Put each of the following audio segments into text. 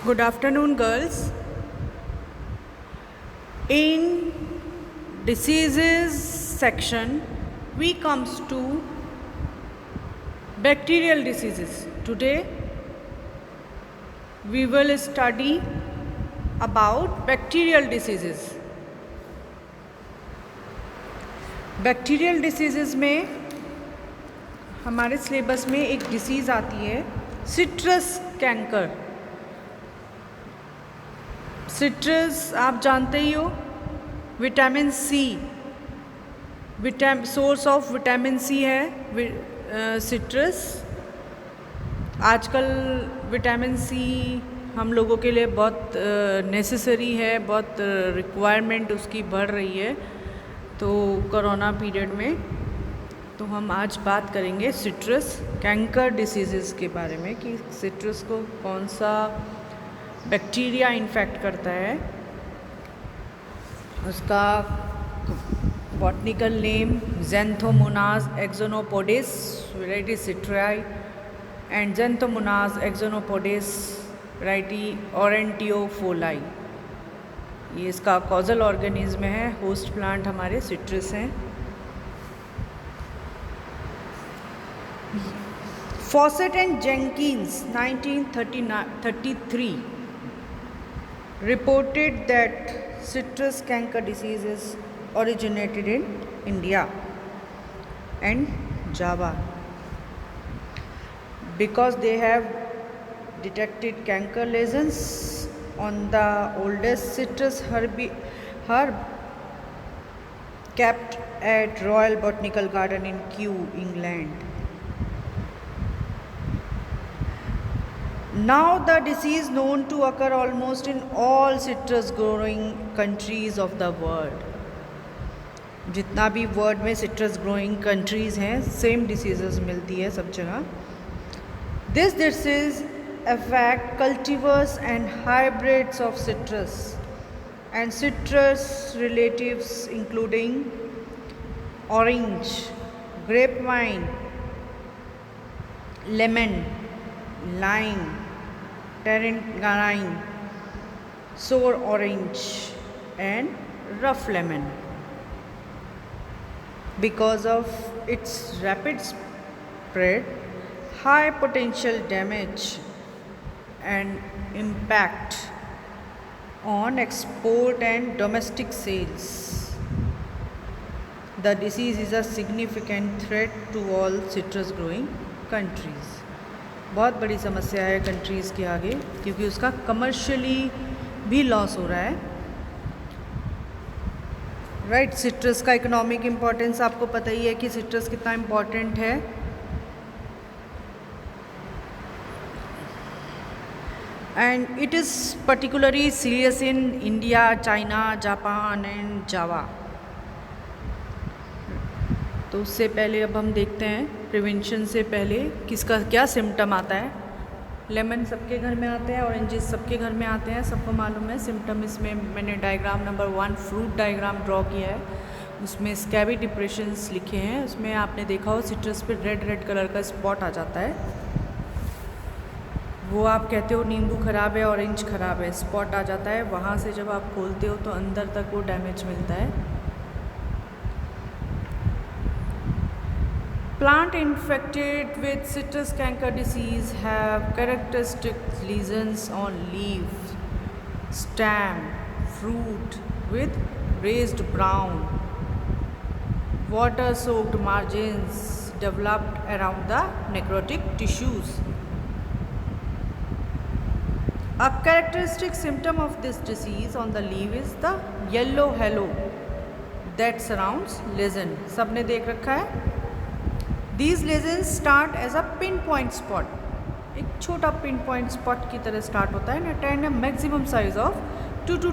Good afternoon, girls. In diseases section, we comes to bacterial diseases. Today, we will study about bacterial diseases. Bacterial disease में हमारे syllabus में एक disease आती है citrus canker. Citrus आप जानते ही हो, vitamin C, source of vitamin C है सिट्रस। आजकल विटामिन सी हम लोगों के लिए बहुत नेसेसरी है, बहुत रिक्वायरमेंट उसकी बढ़ रही है। तो कोरोना पीरियड में तो हम आज बात करेंगे सिट्रस कैंकर डिसीज़ के बारे में कि सिट्रस को कौन सा बैक्टीरिया इन्फेक्ट करता है। उसका botanical name Xanthomonas axonopodis variety citri and Xanthomonas axonopodis variety aurantifolii. ये इसका कॉजल ऑर्गेनिज्म है, होस्ट प्लांट हमारे सिट्रस हैं। Fawcett and Jenkins 1933 reported that citrus canker disease is originated in India and Java because they have detected canker lesions on the oldest citrus herb kept at Royal Botanical Garden in Kew, England. Now the disease known to occur almost in all citrus growing countries of the world. जितना भी world में citrus growing countries हैं, same disease मिलती है सब जगह। This disease affect cultivars and hybrids of citrus and citrus relatives including orange, grapevine, lemon, lime, tangerine, sour orange and rough lemon. Because of its rapid spread, high potential damage and impact on export and domestic sales, the disease is a significant threat to all citrus growing countries. बहुत बड़ी समस्या है countries के आगे, क्योंकि उसका commercially भी loss हो रहा है। राइट, सिट्रस का इकोनॉमिक इम्पोर्टेंस आपको पता ही है कि सिट्रस कितना इम्पोर्टेंट है। And it is particularly serious in India, China, Japan and Java. तो उससे पहले अब हम देखते हैं प्रिवेंशन से पहले किसका क्या सिम्टम आता है। लेमन सबके घर में आते हैं, ऑरेंजेस सबके घर में आते हैं, सबको मालूम है सिम्टम। इसमें मैंने diagram number 1 fruit diagram draw किया है, उसमें स्कैबी डिप्रेशंस लिखे हैं। उसमें आपने देखा हो सिट्रस पे रेड कलर का स्पॉट आ जाता है, वो आप कहते हो नींबू ख़राब है, ऑरेंज ख़राब है, स्पॉट आ जाता है। वहाँ से जब आप खोलते हो तो अंदर तक वो डैमेज मिलता है। Plant infected with citrus canker disease have characteristic lesions on leaf, stem, fruit with raised brown, water-soaked margins developed around the necrotic tissues. A characteristic symptom of this disease on the leaf is the yellow halo that surrounds lesion. सबने देख रखा है। These lesions start as a pinpoint spot. एक छोटा pinpoint spot की तरह start होता है and attain a maximum size of 2 to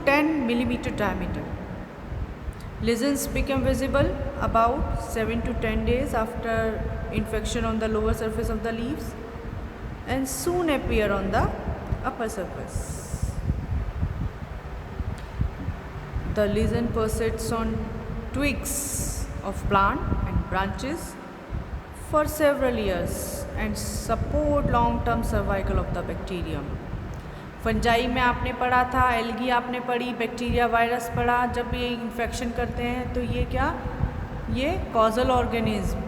10 millimeter diameter. Lesions become visible about 7 to 10 days after infection on the lower surface of the leaves and soon appear on the upper surface. The lesion persists on twigs of plant and branches, for several years and support long-term survival of the bacterium. Fungi में आपने पढ़ा था, algae आपने पढ़ी, bacteria virus पढ़ा. जब ये infection करते हैं तो ये क्या, ये कॉजल ऑर्गेनिज्म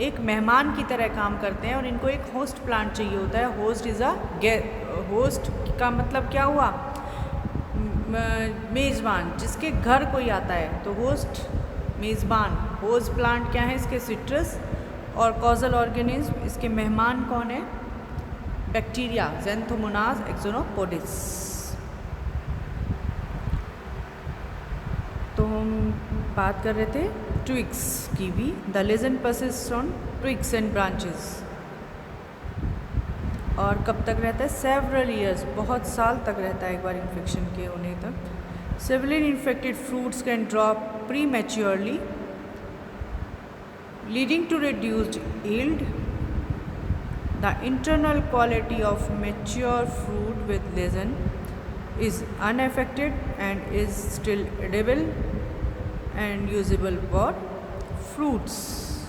एक मेहमान की तरह काम करते हैं और इनको एक होस्ट प्लांट चाहिए होता है. होस्ट इज़ होस्ट का मतलब क्या हुआ, मेज़बान, जिसके घर कोई आता है तो होस्ट मेज़बान. होस्ट प्लांट क्या है इसके, सिट्रस. और कॉजल ऑर्गेनिज्म इसके मेहमान कौन है, बैक्टीरिया, ज़ैंथोमोनास एक्सोनोपोडिस. तो हम बात कर रहे थे ट्विग्स की भी. The legend persist on twigs and branches. और कब तक रहता है, सेवरल ईयर्स, बहुत साल तक रहता है एक बार इन्फेक्शन के होने तक. severely infected fruits can drop prematurely leading to reduced yield. The internal quality of mature fruit with lesion is unaffected and is still edible and usable for fruits.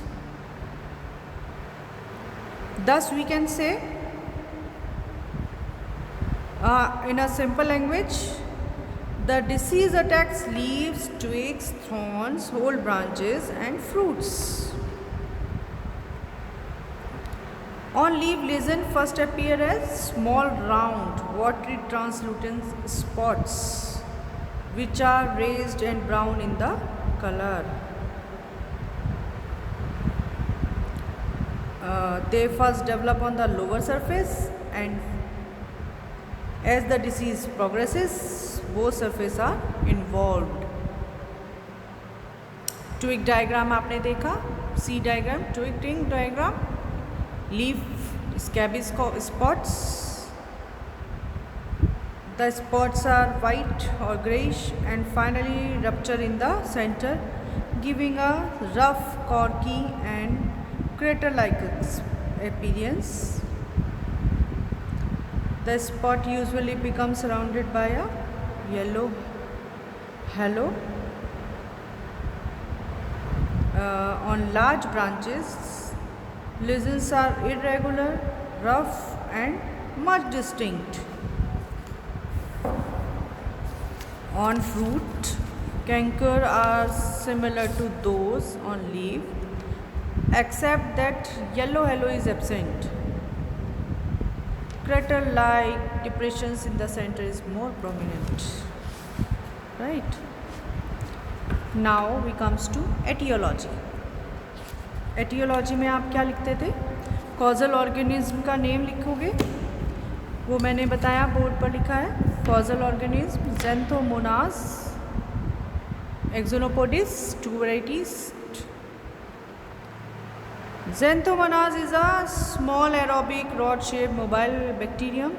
Thus we can say in a simple language, the disease attacks leaves, twigs, thorns, whole branches and fruits. On leaf lesion first appear as small round watery translucent spots which are raised and brown in the color. They first develop on the lower surface and as the disease progresses both surfaces are involved. Twig diagram आपने देखा, C diagram, twig diagram, leaf scabby spots. The spots are white or greyish and finally rupture in the center, giving a rough, corky and crater-like appearance. The spot usually becomes surrounded by a yellow halo. On large branches, lesions are irregular, rough and much distinct. On fruit, canker are similar to those on leaf, except that yellow halo is absent. Crater-like depressions in the center is more prominent. Right. Now we comes to etiology. Etiology में आप क्या लिखते थे, causal organism का name लिखोगे, वो मैंने बताया बोर्ड पर लिखा है. Causal organism Xanthomonas axonopodis, 2 varieties. Xanthomonas is a small aerobic rod-shaped mobile bacterium.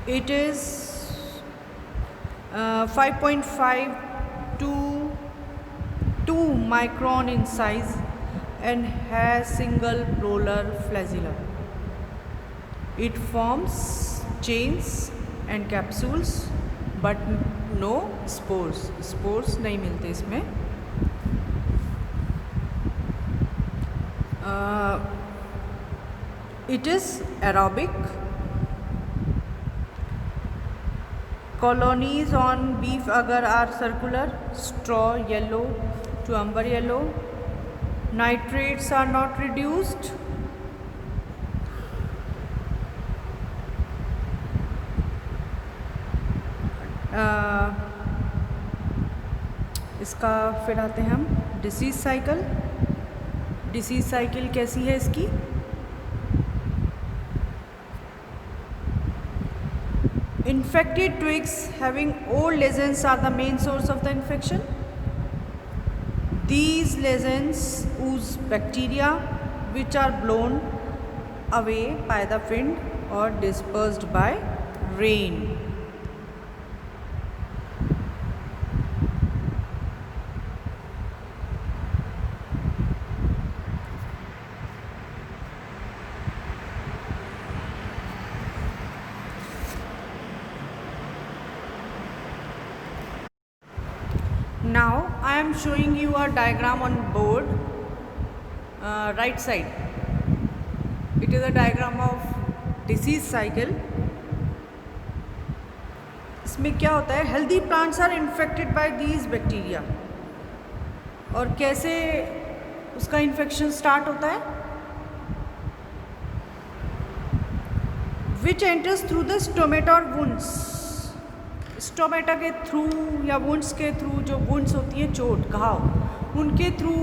It is 5.5 to 2 micron in size and has single polar flagella. It forms chains and capsules but no spores. Spores नहीं मिलते इसमें. It is aerobic. Colonies on beef agar are circular, straw yellow to umber yellow. Nitrates are not reduced. इसका फिर आते हैं हम disease cycle. Disease cycle कैसी है इसकी, infected twigs having old lesions are the main source of the infection. These lesions ooze bacteria which are blown away by the wind or dispersed by rain. Now I am showing you a diagram on board. right side. It is a diagram of disease cycle. इसमें क्या होता है, healthy plants are infected by these bacteria, और कैसे उसका infection start होता है, which enters through the stomata और वुंड्स, स्टोमेटा के थ्रू या वुंड्स के थ्रू, जो वुंड्स होती है चोट घाव, उनके थ्रू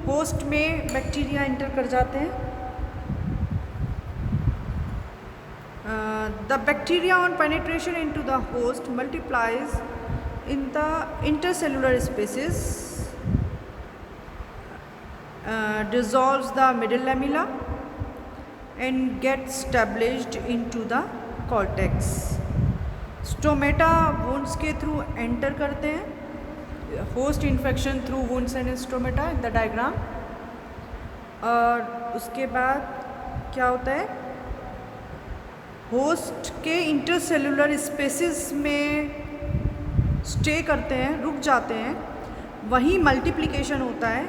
होस्ट में बैक्टीरिया एंटर कर जाते हैं. The bacteria on penetration into the host multiplies in the intercellular spaces, dissolves the middle lamella and gets established into the cortex. Stomata wounds के through enter करते हैं, host infection through wounds and stomata in the diagram. और उसके बाद क्या होता है, host के इंटरसेलुलर स्पेसेस में स्टे करते हैं, रुक जाते हैं, वहीं मल्टीप्लिकेशन होता है,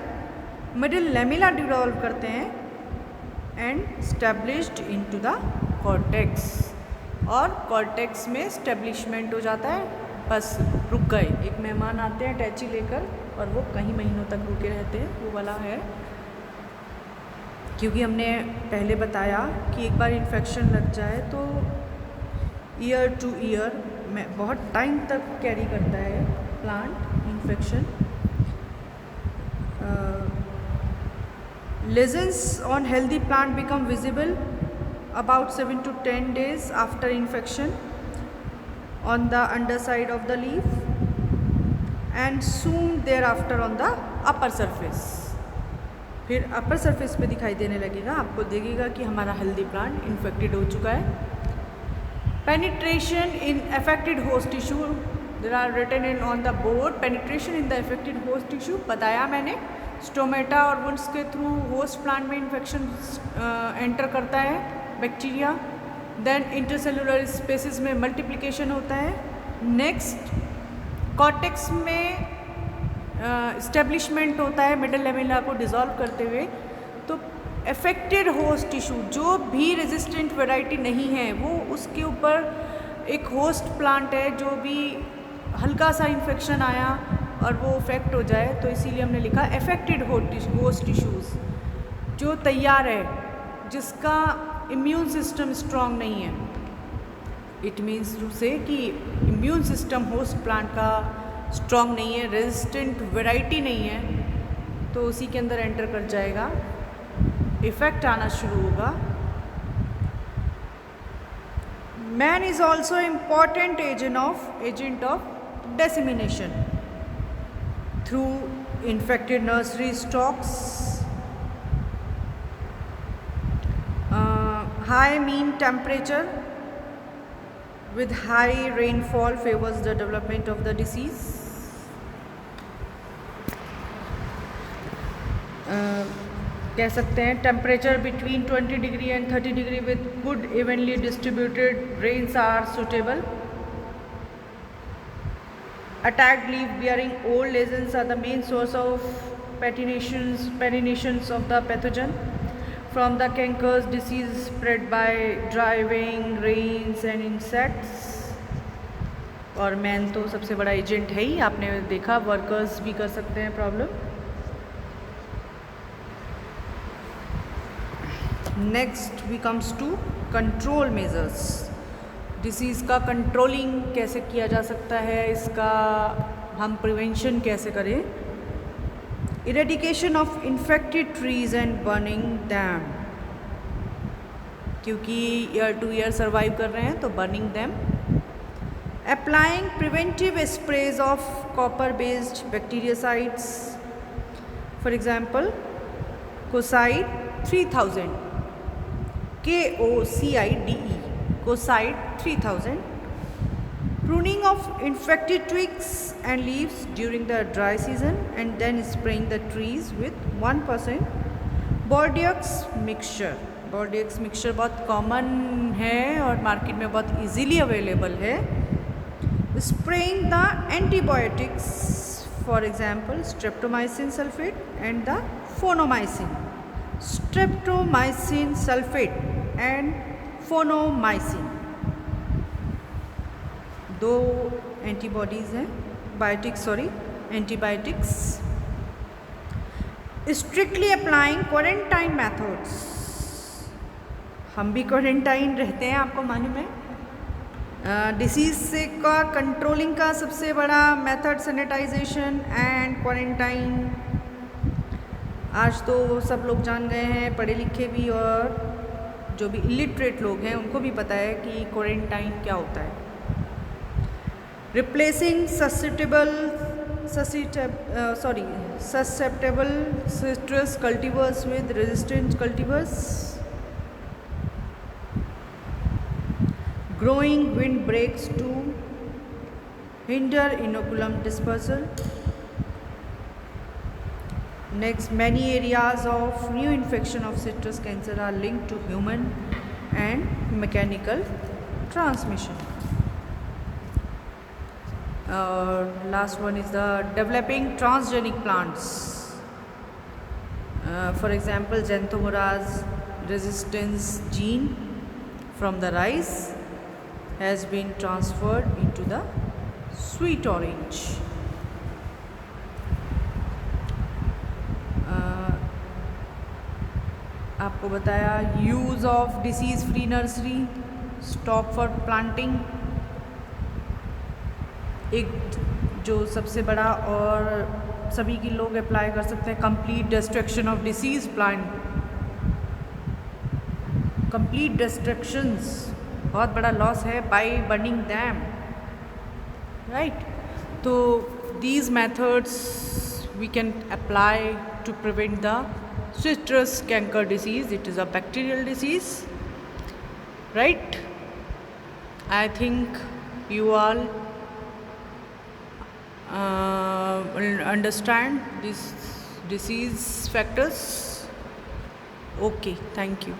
मिडिल लेमिला डिवॉल्व करते हैं and established into the cortex, और कॉर्टेक्स में स्टेब्लिशमेंट हो जाता है. बस रुक गए, एक मेहमान आते हैं टैची लेकर और वो कहीं महीनों तक रुके रहते हैं, वो वाला है. क्योंकि हमने पहले बताया कि एक बार इन्फेक्शन लग जाए तो ईयर टू ईयर में बहुत टाइम तक कैरी करता है plant infection. Lesions on healthy plant become visible about 7 to 10 days after infection on the under side of the leaf and soon thereafter on the upper surface. फिर upper surface पे दिखाई देने लगेगा, आपको देखेगा कि हमारा हेल्दी प्लांट इन्फेक्टेड हो चुका है. Penetration in affected host tissue, there are written in on the board. Penetration in the affected host tissue बताया मैंने, स्टोमेटा और वुंड्स के थ्रू होस्ट प्लांट में इन्फेक्शन एंटर करता है बैक्टीरिया. देन इंटरसेलुलर स्पेसिस में मल्टीप्लिकेशन होता है. नेक्स्ट कॉर्टेक्स में इस्टेब्लिशमेंट होता है मिडल लेमिला को डिज़ोल्व करते हुए. तो अफेक्टेड होस्ट टिश्यू, जो भी रेजिस्टेंट वैरायटी नहीं है, वो उसके ऊपर एक होस्ट प्लांट है, जो भी हल्का सा इन्फेक्शन आया और वो अफेक्ट हो जाए, तो इसीलिए हमने लिखा अफेक्टेड होस्ट टिश्यूज़. जो तैयार है, जिसका इम्यून सिस्टम स्ट्रॉन्ग नहीं है, इट मीन्स टू से कि इम्यून सिस्टम होस्ट प्लांट का स्ट्रॉन्ग नहीं है, रेजिस्टेंट वैरायटी नहीं है, तो उसी के अंदर एंटर कर जाएगा, इफेक्ट आना शुरू होगा. Man is also important agent of dissemination through infected nursery stocks. High mean temperature with high rainfall favors the development of the disease. कह सकते हैं temperature between 20 degree and 30 degree with good evenly distributed rains are suitable. Attacked leaf bearing old lesions are the main source of perenniations of the pathogen. From the cankers, disease spread by driving rains and insects. और man तो सबसे बड़ा agent है ही, आपने देखा, workers भी कर सकते हैं problem. Next we comes to control measures. Disease का कंट्रोलिंग कैसे किया जा सकता है, इसका हम प्रिवेंशन कैसे करें. Eradication of infected trees and burning them, क्योंकि ईयर टू ईयर सर्वाइव कर रहे हैं, तो burning them. Applying preventive sprays of copper based bactericides, for example Kocide 3000, KOCIDE, Kocide 3000. Pruning of infected twigs and leaves during the dry season and then spraying the trees with 1% Bordeaux mixture. Bordeaux mixture बहुत common है और market में बहुत easily available है. Spraying the antibiotics, for example streptomycin sulfate and the phonomycin streptomycin sulfate and phonomycin, दो antibodies हैं, antibiotics. Strictly applying quarantine methods, हम भी क्वारंटाइन रहते हैं, आपको मालूम है. डिसीज़ से का कंट्रोलिंग का सबसे बड़ा मेथड सैनिटाइजेशन एंड क्वारंटाइन. आज तो सब लोग जान गए हैं, पढ़े लिखे भी और जो भी इलिटरेट लोग हैं उनको भी पता है कि क्वारंटाइन क्या होता है. Replacing susceptible citrus cultivars with resistant cultivars. Growing windbreaks to hinder inoculum dispersal. Next, many areas of new infection of citrus cancer are linked to human and mechanical transmission. Last one is the developing transgenic plants. For example, Xanthomonas resistance gene from the rice has been transferred into the sweet orange. आपको बताया use of disease free nursery, stop for planting. एक जो सबसे बड़ा और सभी के लोग अप्लाई कर सकते हैं, complete destruction of disease plant. Complete destructions बहुत बड़ा लॉस है बाय बर्निंग दैम, राइट. तो these methods we can apply to prevent the citrus canker disease. It is a bacterial disease, right? I think you all understand these disease factors. Okay, thank you.